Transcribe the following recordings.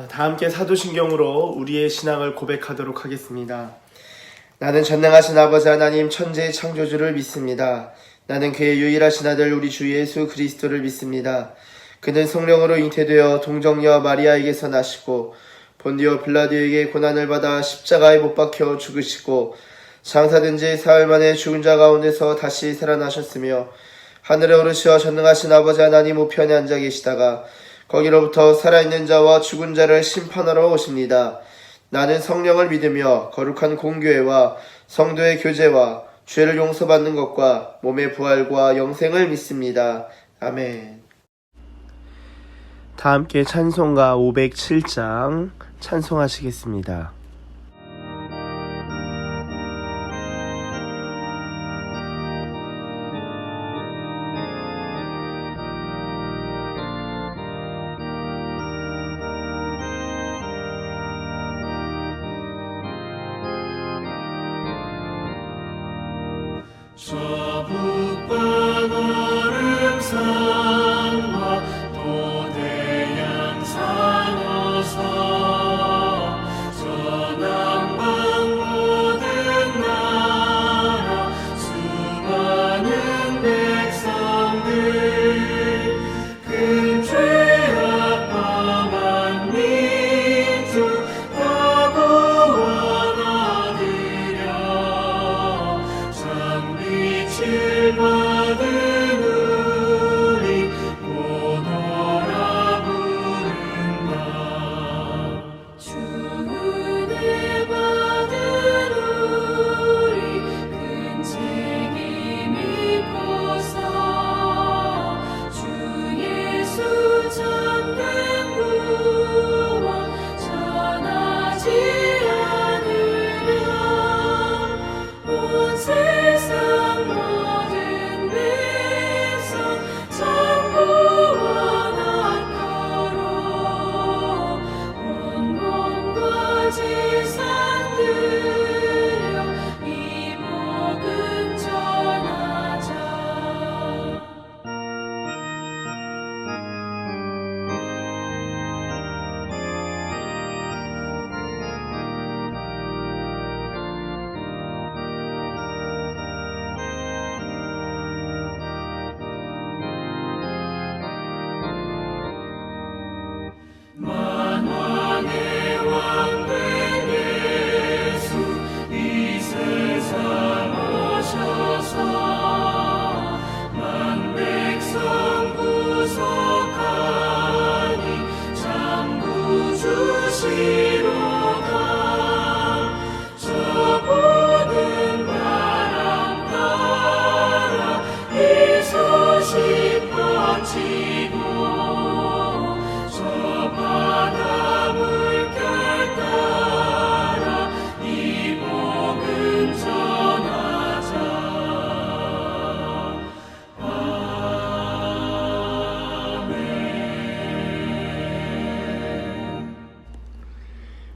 다 함께 사도신경으로 우리의 신앙을 고백하도록 하겠습니다. 나는 전능하신 아버지 하나님 천지의 창조주를 믿습니다. 나는 그의 유일하신 아들 우리 주 예수 그리스도를 믿습니다. 그는 성령으로 잉태되어 동정녀 마리아에게서 나시고 본디오 빌라도에게 고난을 받아 십자가에 못 박혀 죽으시고 장사된 지 사흘 만에 죽은 자 가운데서 다시 살아나셨으며 하늘에 오르시어 전능하신 아버지 하나님 우편에 앉아 계시다가 거기로부터 살아있는 자와 죽은 자를 심판하러 오십니다. 나는 성령을 믿으며 거룩한 공교회와 성도의 교제와 죄를 용서받는 것과 몸의 부활과 영생을 믿습니다. 아멘. 다 함께 찬송가 507장 찬송하시겠습니다. 저 북방 얼음산과 도대양산 어서 저 남방 모든 나라 수많은 백성들 큰 죄악 범한 민족 다 구원하리라. 빛을 받은 우리 오너라 부른다. 주 은혜 받은 우리 큰 책임 믿고서 주 예수 참된 구원 전하지 않으랴. 온 세상 모든 백성 참 구원하도록 온 몸과 재산 들여 이 복음 전하자. 만왕의 왕 된 예수 이 세상 오셔서 만 백성 구속하니 참 구주 주시로다. 저 보는 바람 따라 이 소식 퍼지고 바다 물결 따라 이 복음 전하자. 아멘.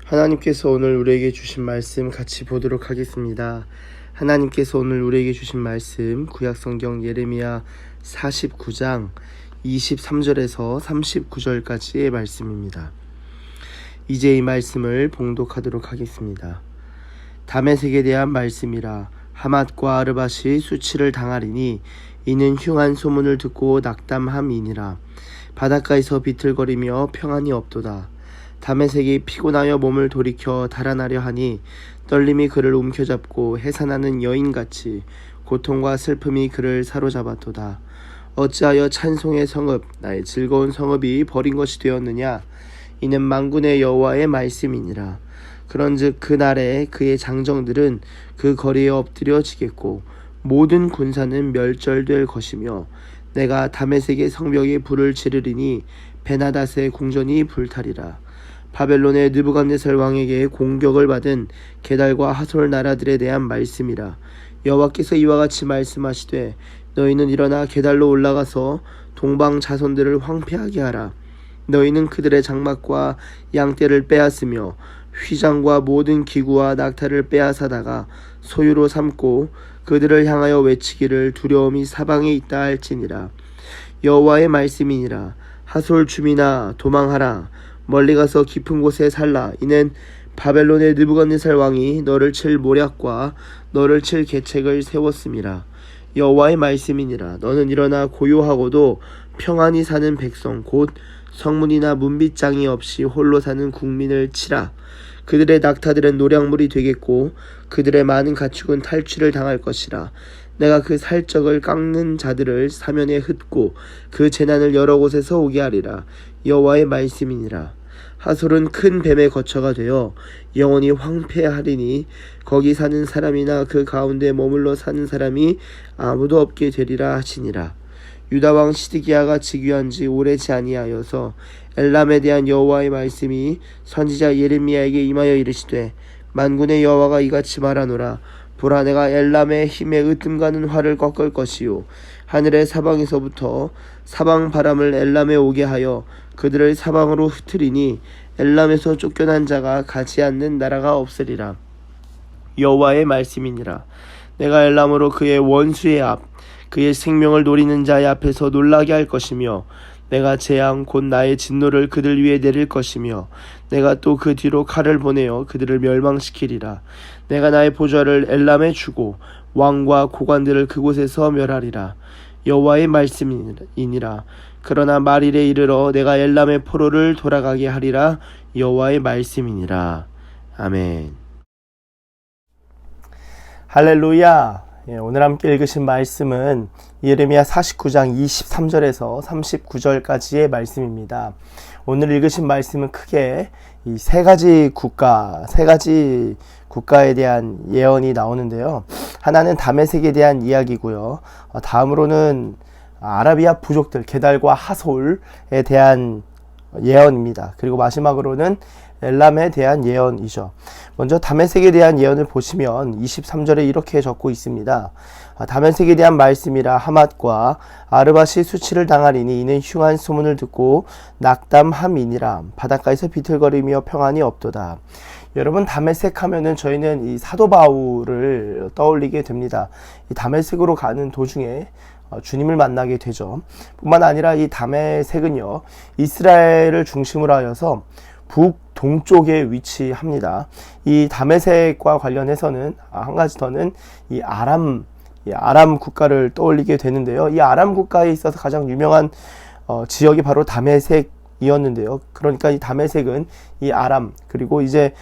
하나님께서 오늘 우리에게 주신 말씀 같이 보도록 하겠습니다. 하나님께서 오늘 우리에게 주신 말씀 구약성경 예레미야 49장 23절에서 39절까지의 말씀입니다. 이제 이 말씀을 봉독하도록 하겠습니다. 다메섹에 대한 말씀이라. 하맛과 아르밧이 수치를 당하리니 이는 흉한 소문을 듣고 낙담함이니라. 바닷가에서 비틀거리며 평안이 없도다. 다메섹이 피곤하여 몸을 돌이켜 달아나려 하니 떨림이 그를 움켜잡고 해산하는 여인같이 고통과 슬픔이 그를 사로잡았도다. 어찌하여 찬송의 성읍 나의 즐거운 성읍이 버린 것이 되었느냐. 이는 만군의 여호와의 말씀이니라. 그런즉 그날에 그의 장정들은 그 거리에 엎드려지겠고 모든 군사는 멸절될 것이며 내가 다메섹의 성벽에 불을 지르리니 베나닷의 궁전이 불타리라. 바벨론의 느부갓네살 왕에게 공격을 받은 게달과 하솔 나라들에 대한 말씀이라. 여호와께서 이와 같이 말씀하시되 너희는 일어나 게달로 올라가서 동방 자손들을 황폐하게 하라. 너희는 그들의 장막과 양떼를 빼앗으며 휘장과 모든 기구와 낙타를 빼앗아다가 소유로 삼고 그들을 향하여 외치기를 두려움이 사방에 있다 할지니라. 여호와의 말씀이니라. 하솔 주민아 도망하라. 멀리 가서 깊은 곳에 살라. 이는 바벨론의 느부갓네살 왕이 너를 칠 모략과 너를 칠 계책을 세웠음이라. 여호와의 말씀이니라. 너는 일어나 고요하고도 평안히 사는 백성 곧 성문이나 문빗장이 없이 홀로 사는 국민을 치라. 그들의 낙타들은 노략물이 되겠고 그들의 많은 가축은 탈취를 당할 것이라. 내가 그 살적을 깎는 자들을 사면에 흩고 그 재난을 여러 곳에서 오게 하리라. 여호와의 말씀이니라. 하솔은 큰 뱀의 거처가 되어 영원히 황폐하리니 거기 사는 사람이나 그 가운데 머물러 사는 사람이 아무도 없게 되리라 하시니라. 유다 왕 시드기야가 즉위한 지 오래지 아니하여서 엘람에 대한 여호와의 말씀이 선지자 예레미야에게 임하여 이르시되 만군의 여호와가 이같이 말하노라. 보라, 내가 엘람의 힘에 으뜸가는 활을 꺾을 것이요 하늘의 사방에서부터 사방 바람을 엘람에 오게 하여 그들을 사방으로 흩으리니 엘람에서 쫓겨난 자가 가지 않는 나라가 없으리라. 여호와의 말씀이니라. 내가 엘람으로 그의 원수의 앞 그의 생명을 노리는 자의 앞에서 놀라게 할 것이며 내가 재앙 곧 나의 진노를 그들 위에 내릴 것이며 내가 또 그 뒤로 칼을 보내어 그들을 멸망시키리라. 내가 나의 보좌를 엘람에 주고 왕과 고관들을 그곳에서 멸하리라. 여호와의 말씀이니라. 그러나 말일에 이르러 내가 엘람의 포로를 돌아가게 하리라. 여호와의 말씀이니라. 아멘. 할렐루야. 오늘 함께 읽으신 말씀은 예레미야 49장 23절에서 39절까지의 말씀입니다. 오늘 읽으신 말씀은 크게 이 세 가지 국가에 대한 예언이 나오는데요. 하나는 다메섹에 대한 이야기고요. 다음으로는 아라비아 부족들 게달과 하솔에 대한 예언입니다. 그리고 마지막으로는 엘람에 대한 예언이죠. 먼저 다메섹에 대한 예언을 보시면 23절에 이렇게 적고 있습니다. 다메섹에 대한 말씀이라. 하맛과 아르밧이 수치를 당하리니 이는 흉한 소문을 듣고 낙담함이니라. 바닷가에서 비틀거리며 평안이 없도다. 여러분, 다메섹 하면은 저희는 이 사도 바울을 떠올리게 됩니다. 이 다메섹으로 가는 도중에 주님을 만나게 되죠. 뿐만 아니라 이 다메섹은요, 이스라엘을 중심으로 하여서 북동쪽에 위치합니다. 이 다메섹과 관련해서는 한 가지 더는 이 아람 국가를 떠올리게 되는데요. 이 아람 국가에 있어서 가장 유명한 지역이 바로 다메섹이었는데요. 그러니까 이 다메섹은 이 아람 그리고 이제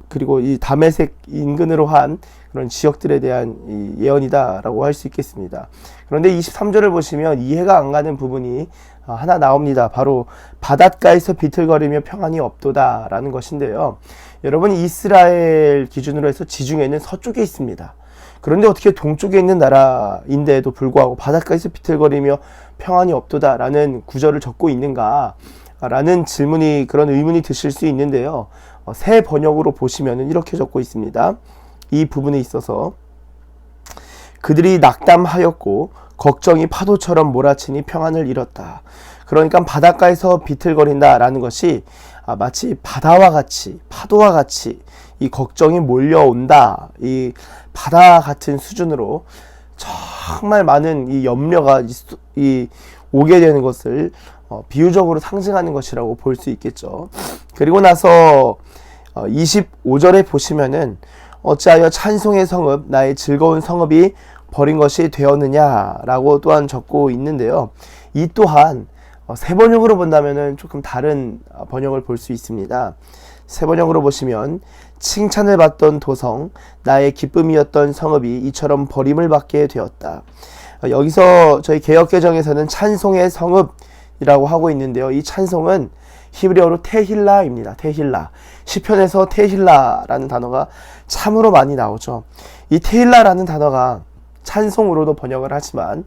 그리고 이 다메섹 인근으로 한 그런 지역들에 대한 이 예언이다라고 할 수 있겠습니다. 그런데 23절을 보시면 이해가 안 가는 부분이 하나 나옵니다. 바로 바닷가에서 비틀거리며 평안이 없도다라는 것인데요. 여러분, 이스라엘 기준으로 해서 지중해는 서쪽에 있습니다. 그런데 어떻게 동쪽에 있는 나라인데도 불구하고 바닷가에서 비틀거리며 평안이 없도다라는 구절을 적고 있는가? 라는 질문이, 그런 의문이 드실 수 있는데요. 새 번역으로 보시면 이렇게 적고 있습니다. 이 부분에 있어서 그들이 낙담하였고 걱정이 파도처럼 몰아치니 평안을 잃었다. 그러니까 바닷가에서 비틀거린다라는 것이 마치 바다와 같이, 파도와 같이 이 걱정이 몰려온다. 이 바다 같은 수준으로 정말 많은 이 염려가 오게 되는 것을 비유적으로 상징하는 것이라고 볼 수 있겠죠. 그리고 나서 25절에 보시면은 어찌하여 찬송의 성읍, 나의 즐거운 성읍이 버린 것이 되었느냐라고 또한 적고 있는데요. 이 또한 새 번역으로 본다면은 조금 다른 번역을 볼 수 있습니다. 새 번역으로 보시면 칭찬을 받던 도성, 나의 기쁨이었던 성읍이 이처럼 버림을 받게 되었다. 여기서 저희 개역개정에서는 찬송의 성읍이라고 하고 있는데요. 이 찬송은 히브리어로 테힐라입니다. 테힐라. 시편에서 테힐라라는 단어가 참으로 많이 나오죠. 이 테힐라라는 단어가 찬송으로도 번역을 하지만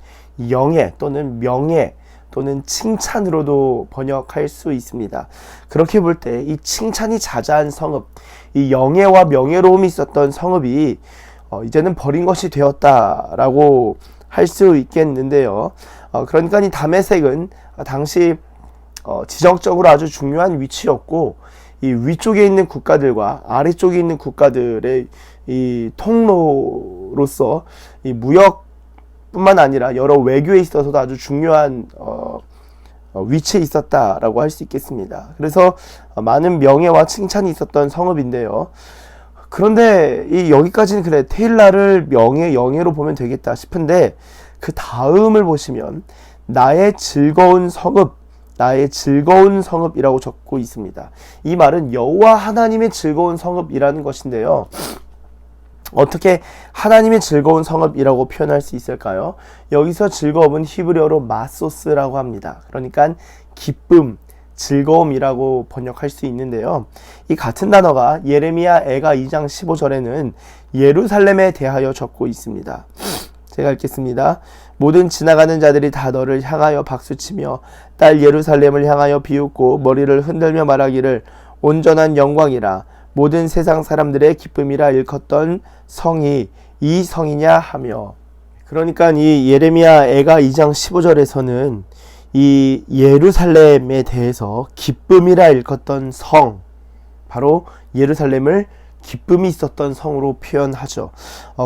영예 또는 명예 또는 칭찬으로도 번역할 수 있습니다. 그렇게 볼 때 이 칭찬이 자자한 성읍, 이 영예와 명예로움이 있었던 성읍이 이제는 버린 것이 되었다라고 할 수 있겠는데요. 그러니까 이 다메섹은 당시 지정적으로 아주 중요한 위치였고, 이 위쪽에 있는 국가들과 아래쪽에 있는 국가들의 이 통로로서 이 무역뿐만 아니라 여러 외교에 있어서도 아주 중요한 위치에 있었다라고 할 수 있겠습니다. 그래서 많은 명예와 칭찬이 있었던 성읍인데요. 그런데 여기까지는 그래, 테일라를 영예로 보면 되겠다 싶은데, 그 다음을 보시면 나의 즐거운 성읍이라고 적고 있습니다. 이 말은 여호와 하나님의 즐거운 성읍이라는 것인데요. 어떻게 하나님의 즐거운 성읍이라고 표현할 수 있을까요? 여기서 즐거움은 히브리어로 마소스라고 합니다. 그러니까 기쁨, 즐거움이라고 번역할 수 있는데요. 이 같은 단어가 예레미야 애가 2장 15절에는 예루살렘에 대하여 적고 있습니다. 제가 읽겠습니다. 모든 지나가는 자들이 다 너를 향하여 박수치며 딸 예루살렘을 향하여 비웃고 머리를 흔들며 말하기를 온전한 영광이라 모든 세상 사람들의 기쁨이라 일컫던 성이 이 성이냐 하며. 그러니까 이 예레미야 애가 2장 15절에서는 이 예루살렘에 대해서 기쁨이라 일컫던 성, 바로 예루살렘을 기쁨이 있었던 성으로 표현하죠.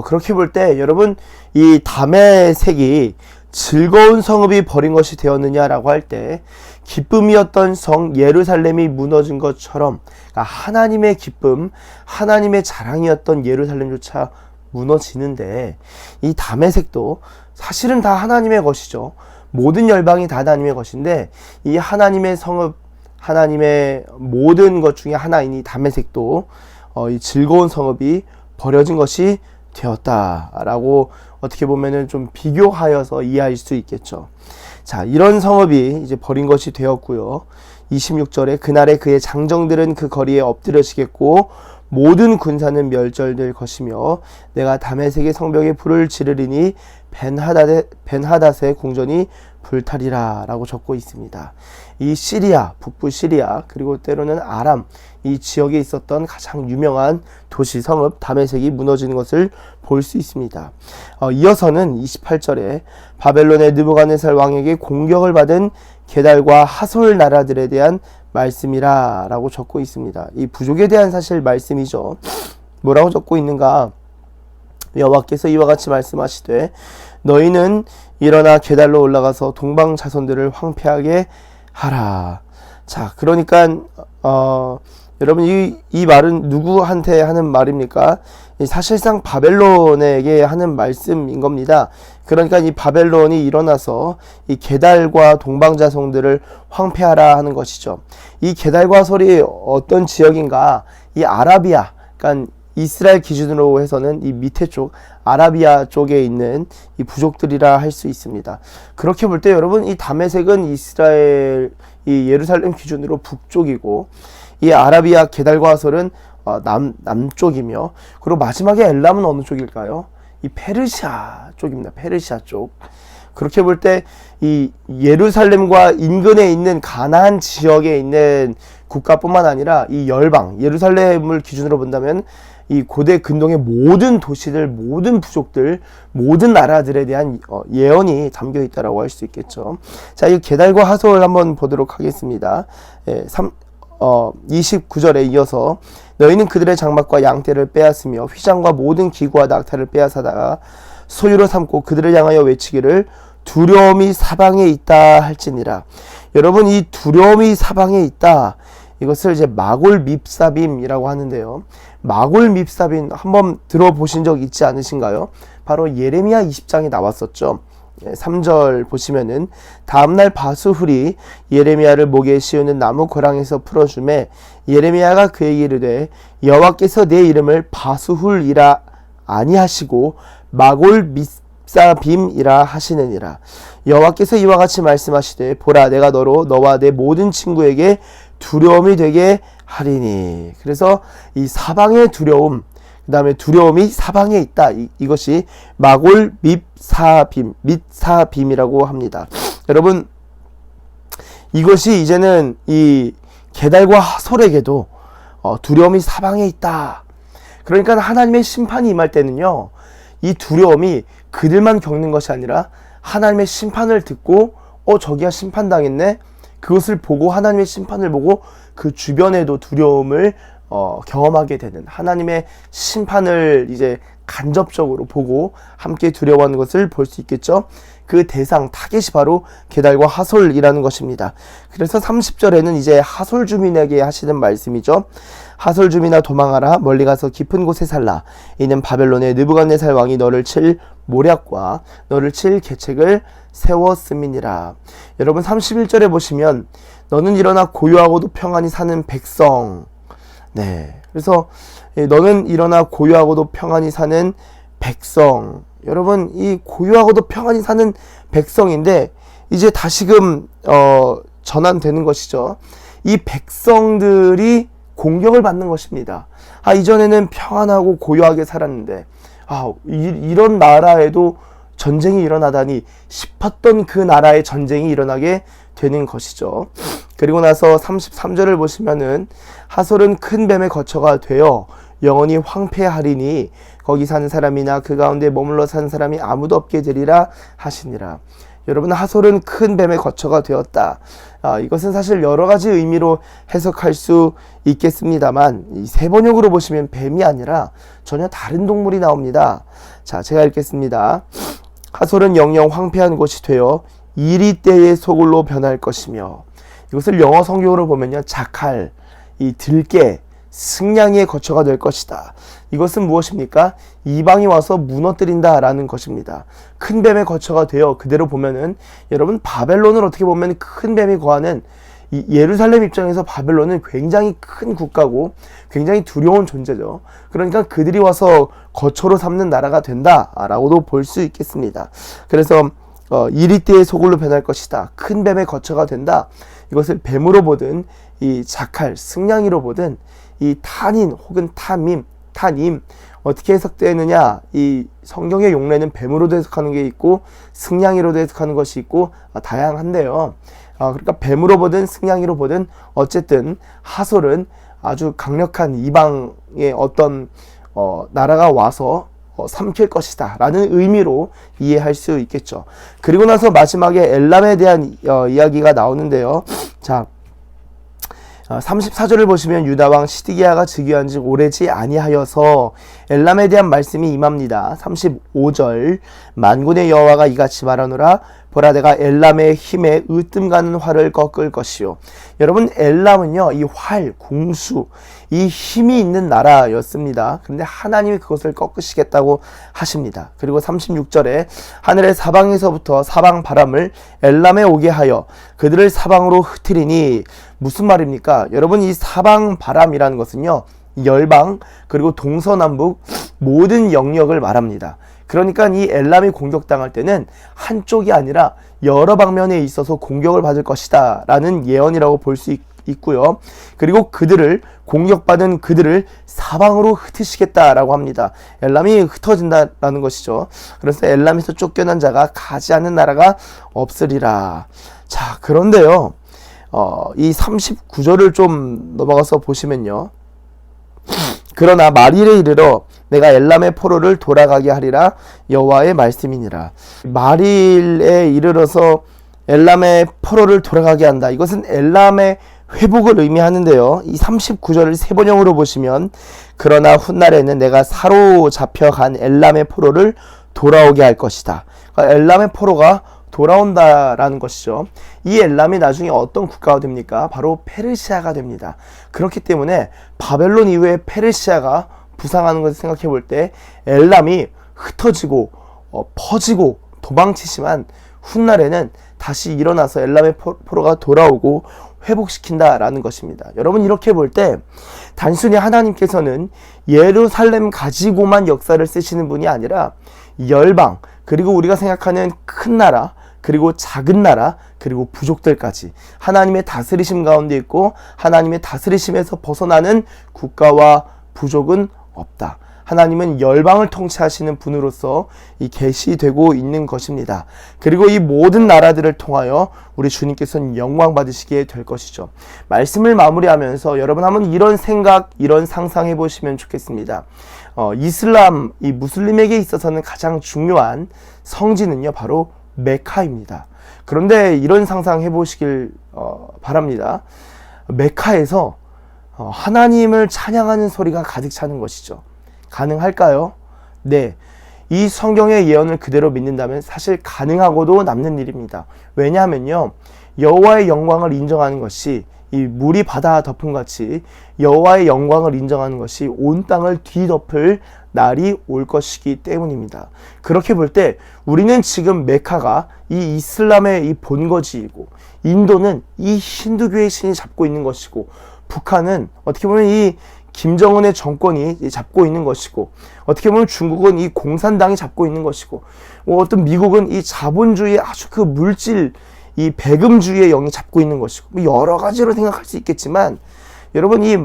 그렇게 볼 때 여러분, 이 다메섹이 즐거운 성읍이 버린 것이 되었느냐라고 할 때, 기쁨이었던 성 예루살렘이 무너진 것처럼, 그러니까 하나님의 기쁨, 하나님의 자랑이었던 예루살렘조차 무너지는데, 이 다메섹도 사실은 다 하나님의 것이죠. 모든 열방이 다 하나님의 것인데, 이 하나님의 성읍, 하나님의 모든 것 중에 하나인 이 다메섹도 이 즐거운 성읍이 버려진 것이 되었다라고 어떻게 보면은 좀 비교하여서 이해할 수 있겠죠. 자, 이런 성읍이 이제 버린 것이 되었고요. 26절에 그날에 그의 장정들은 그 거리에 엎드려지겠고 모든 군사는 멸절될 것이며 내가 다메섹의 성벽에 불을 지르리니 벤하닷의 궁전이 불타리라 라고 적고 있습니다. 이 시리아, 북부 시리아, 그리고 때로는 아람, 이 지역에 있었던 가장 유명한 도시 성읍 다메섹이 무너지는 것을 볼 수 있습니다. 이어서는 28절에 바벨론의 느부갓네살 왕에게 공격을 받은 게달과 하솔 나라들에 대한 말씀이라 라고 적고 있습니다. 이 부족에 대한 사실 말씀이죠. 뭐라고 적고 있는가? 여호와께서 이와 같이 말씀하시되 너희는 일어나 게달로 올라가서 동방 자손들을 황폐하게 하라. 자, 그러니까 여러분 이 말은 누구한테 하는 말입니까? 사실상 바벨론에게 하는 말씀인 겁니다. 그러니까 이 바벨론이 일어나서 이 게달과 동방 자손들을 황폐하라 하는 것이죠. 이 게달과 솔이 어떤 지역인가? 이 아라비아, 그러니까 이스라엘 기준으로 해서는 이 밑에 쪽 아라비아 쪽에 있는 이 부족들이라 할 수 있습니다. 그렇게 볼 때 여러분, 이 다메섹은 이스라엘 이 예루살렘 기준으로 북쪽이고 이 아라비아 게달과 솔은 남쪽이며, 그리고 마지막에 엘람은 어느 쪽일까요? 이 페르시아 쪽입니다. 페르시아 쪽. 그렇게 볼 때 이 예루살렘과 인근에 있는 가나안 지역에 있는 국가뿐만 아니라 이 열방 예루살렘을 기준으로 본다면 이 고대 근동의 모든 도시들, 모든 부족들, 모든 나라들에 대한 예언이 담겨 있다라고 할 수 있겠죠. 자, 이 게달과 하솔 한번 보도록 하겠습니다. 29절에 이어서 너희는 그들의 장막과 양떼를 빼앗으며 휘장과 모든 기구와 낙타를 빼앗아다가 소유로 삼고 그들을 향하여 외치기를 두려움이 사방에 있다 할지니라. 여러분, 이 두려움이 사방에 있다, 이것을 이제 마골 밉사빔이라고 하는데요. 마골 밉사빔 한번 들어보신 적 있지 않으신가요? 바로 예레미야 20장에 나왔었죠. 3절 보시면은 다음날 바수훌이 예레미야를 목에 씌우는 나무 고랑에서 풀어주매 예레미야가 그에게 이르되 여호와께서 내 이름을 바수훌이라 아니하시고 마골 밉사빔이라 하시느니라. 여호와께서 이와 같이 말씀하시되 보라, 내가 너와 내 모든 친구에게 두려움이 되게 하리니. 그래서 이 사방의 두려움, 그 다음에 두려움이 사방에 있다, 이것이 마골 밉사빔이라고 합니다. 여러분, 이것이 이제는 이 게달과 하솔에게도 두려움이 사방에 있다. 그러니까 하나님의 심판이 임할 때는요, 이 두려움이 그들만 겪는 것이 아니라 하나님의 심판을 듣고 저기야 심판당했네, 그것을 보고 하나님의 심판을 보고 그 주변에도 두려움을 경험하게 되는, 하나님의 심판을 이제 간접적으로 보고 함께 두려워하는 것을 볼 수 있겠죠. 그 대상, 타겟이 바로 게달과 하솔이라는 것입니다. 그래서 30절에는 이제 하솔 주민에게 하시는 말씀이죠. 하솔 주민아 도망하라, 멀리 가서 깊은 곳에 살라. 이는 바벨론의 느부갓네살 왕이 너를 칠 모략과 너를 칠 계책을 세웠음이니라. 여러분 31절에 보시면 너는 일어나 고요하고도 평안히 사는 백성. 네, 그래서 너는 일어나 고요하고도 평안히 사는 백성. 여러분, 이 고요하고도 평안히 사는 백성인데 이제 다시금 전환되는 것이죠. 이 백성들이 공격을 받는 것입니다. 이전에는 평안하고 고요하게 살았는데 이런 나라에도 전쟁이 일어나다니 싶었던 그 나라에 전쟁이 일어나게 되는 것이죠. 그리고 나서 33절을 보시면은 하솔은 큰 뱀의 거처가 되어 영원히 황폐하리니 거기 사는 사람이나 그 가운데 머물러 사는 사람이 아무도 없게 되리라 하시니라. 여러분, 하솔은 큰 뱀의 거처가 되었다. 이것은 사실 여러 가지 의미로 해석할 수 있겠습니다만 이 세 번역으로 보시면 뱀이 아니라 전혀 다른 동물이 나옵니다. 자, 제가 읽겠습니다. 하솔은 영영 황폐한 곳이 되어 이리떼의 소굴로 변할 것이며, 이것을 영어 성경으로 보면요, 자칼, 이 들깨, 승냥이의 거처가 될 것이다. 이것은 무엇입니까? 이방이 와서 무너뜨린다 라는 것입니다. 큰 뱀의 거처가 되어, 그대로 보면은 여러분, 바벨론을 어떻게 보면 큰 뱀이 거하는 이 예루살렘 입장에서 바벨론은 굉장히 큰 국가고 굉장히 두려운 존재죠. 그러니까 그들이 와서 거처로 삼는 나라가 된다라고도 볼 수 있겠습니다. 그래서 이리떼의 소굴로 변할 것이다. 큰 뱀의 거처가 된다. 이것을 뱀으로 보든 이 자칼, 승냥이로 보든 이 탄인 혹은 타님 어떻게 해석되느냐, 이 성경의 용례는 뱀으로도 해석하는 게 있고 승냥이로도 해석하는 것이 있고 다양한데요. 그러니까 뱀으로 보든 승냥이로 보든 어쨌든 하솔은 아주 강력한 이방의 어떤 나라가 와서 삼킬 것이다 라는 의미로 이해할 수 있겠죠. 그리고 나서 마지막에 엘람에 대한 이야기가 나오는데요. 자, 34절을 보시면 유다왕 시드기야가 즉위한 지 오래지 아니하여서 엘람에 대한 말씀이 임합니다. 35절 만군의 여호와가 이같이 말하노라, 보라 내가 엘람의 힘에 으뜸가는 활을 꺾을 것이요. 여러분, 엘람은요, 이 활, 궁수, 이 힘이 있는 나라였습니다. 그런데 하나님이 그것을 꺾으시겠다고 하십니다. 그리고 36절에 하늘의 사방에서부터 사방 바람을 엘람에 오게 하여 그들을 사방으로 흩트리니, 무슨 말입니까? 여러분, 이 사방 바람이라는 것은요, 열방 그리고 동서남북 모든 영역을 말합니다. 그러니까 이 엘람이 공격당할 때는 한쪽이 아니라 여러 방면에 있어서 공격을 받을 것이다 라는 예언이라고 볼 수 있고요. 그리고 그들을, 공격받은 그들을 사방으로 흩으시겠다라고 합니다. 엘람이 흩어진다라는 것이죠. 그래서 엘람에서 쫓겨난 자가 가지 않는 나라가 없으리라. 자, 그런데요, 이 39절을 좀 넘어가서 보시면요, 그러나 말일에 이르러 내가 엘람의 포로를 돌아가게 하리라 여호와의 말씀이니라. 말일에 이르러서 엘람의 포로를 돌아가게 한다. 이것은 엘람의 회복을 의미하는데요. 이 39절을 세 번역으로 보시면 그러나 훗날에는 내가 사로잡혀간 엘람의 포로를 돌아오게 할 것이다. 그러니까 엘람의 포로가 돌아온다라는 것이죠. 이 엘람이 나중에 어떤 국가가 됩니까? 바로 페르시아가 됩니다. 그렇기 때문에 바벨론 이후에 페르시아가 부상하는 것을 생각해 볼 때 엘람이 흩어지고 퍼지고 도망치지만 훗날에는 다시 일어나서 엘람의 포로가 돌아오고 회복시킨다라는 것입니다. 여러분, 이렇게 볼 때 단순히 하나님께서는 예루살렘 가지고만 역사를 쓰시는 분이 아니라 열방, 그리고 우리가 생각하는 큰 나라, 그리고 작은 나라, 그리고 부족들까지 하나님의 다스리심 가운데 있고 하나님의 다스리심에서 벗어나는 국가와 부족은 없다. 하나님은 열방을 통치하시는 분으로서 이 계시되고 있는 것입니다. 그리고 이 모든 나라들을 통하여 우리 주님께서는 영광 받으시게 될 것이죠. 말씀을 마무리하면서 여러분 한번 이런 생각, 이런 상상해 보시면 좋겠습니다. 이슬람, 이 무슬림에게 있어서는 가장 중요한 성지는요, 바로 메카입니다. 그런데 이런 상상해 보시길 바랍니다. 메카에서 하나님을 찬양하는 소리가 가득 차는 것이죠. 가능할까요? 네. 이 성경의 예언을 그대로 믿는다면 사실 가능하고도 남는 일입니다. 왜냐하면요, 여호와의 영광을 인정하는 것이 이 물이 바다 덮음같이 여호와의 영광을 인정하는 것이 온 땅을 뒤덮을 날이 올 것이기 때문입니다. 그렇게 볼 때 우리는 지금 메카가 이 이슬람의 이 본거지이고, 인도는 이 힌두교의 신이 잡고 있는 것이고, 북한은 어떻게 보면 이 김정은의 정권이 잡고 있는 것이고, 어떻게 보면 중국은 이 공산당이 잡고 있는 것이고, 어떤 미국은 이 자본주의의 아주 그 물질, 이 배금주의의 영이 잡고 있는 것이고, 여러 가지로 생각할 수 있겠지만, 여러분, 이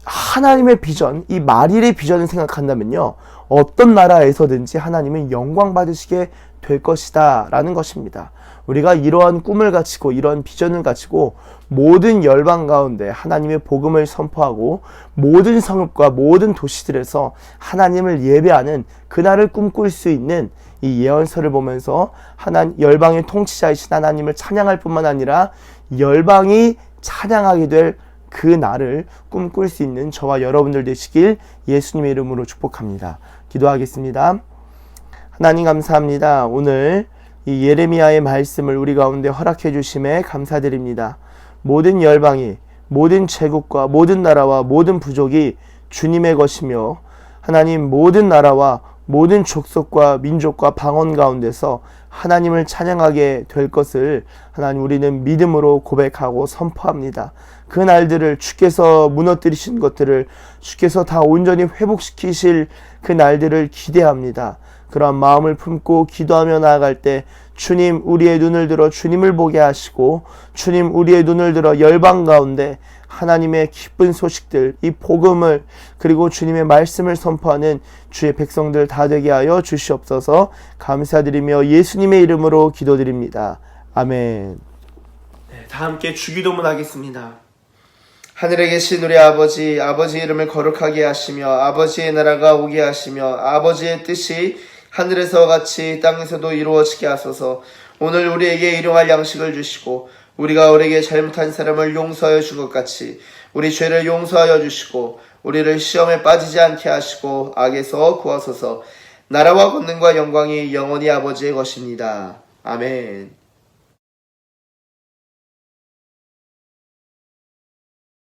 하나님의 비전, 이 만일의 비전을 생각한다면요, 어떤 나라에서든지 하나님은 영광 받으시게 될 것이다 라는 것입니다. 우리가 이러한 꿈을 가지고, 이러한 비전을 가지고 모든 열방 가운데 하나님의 복음을 선포하고 모든 성읍과 모든 도시들에서 하나님을 예배하는 그날을 꿈꿀 수 있는 이 예언서를 보면서 열방의 통치자이신 하나님을 찬양할 뿐만 아니라 열방이 찬양하게 될 그 날을 꿈꿀 수 있는 저와 여러분들 되시길 예수님의 이름으로 축복합니다. 기도하겠습니다. 하나님 감사합니다. 오늘 이 예레미야의 말씀을 우리 가운데 허락해 주심에 감사드립니다. 모든 열방이, 모든 제국과 모든 나라와 모든 부족이 주님의 것이며, 하나님 모든 나라와 모든 족속과 민족과 방언 가운데서 하나님을 찬양하게 될 것을 하나님 우리는 믿음으로 고백하고 선포합니다. 그 날들을, 주께서 무너뜨리신 것들을 주께서 다 온전히 회복시키실 그 날들을 기대합니다. 그러한 마음을 품고 기도하며 나아갈 때 주님, 우리의 눈을 들어 주님을 보게 하시고, 주님, 우리의 눈을 들어 열방 가운데 하나님의 기쁜 소식들, 이 복음을, 그리고 주님의 말씀을 선포하는 주의 백성들 다 되게 하여 주시옵소서. 감사드리며 예수님의 이름으로 기도드립니다. 아멘. 네, 다 함께 주기도문 하겠습니다. 하늘에 계신 우리 아버지, 아버지의 이름을 거룩하게 하시며 아버지의 나라가 오게 하시며 아버지의 뜻이 하늘에서 같이 땅에서도 이루어지게 하소서. 오늘 우리에게 일용할 양식을 주시고, 우리가 우리에게 잘못한 사람을 용서하여 준 것 같이 우리 죄를 용서하여 주시고, 우리를 시험에 빠지지 않게 하시고 악에서 구하소서. 나라와 권능과 영광이 영원히 아버지의 것입니다. 아멘.